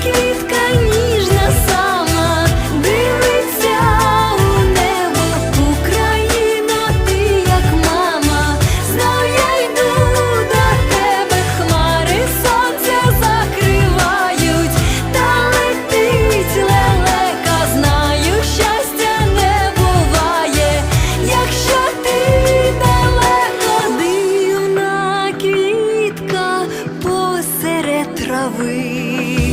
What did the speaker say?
квітка ніжна сама, дивиться у небо. Україно, ти як мама, знов я йду до тебе. Хмари сонце закривають, та летить лелека. Знаю, щастя не буває, якщо ти далеко. Дивна квітка посеред трави.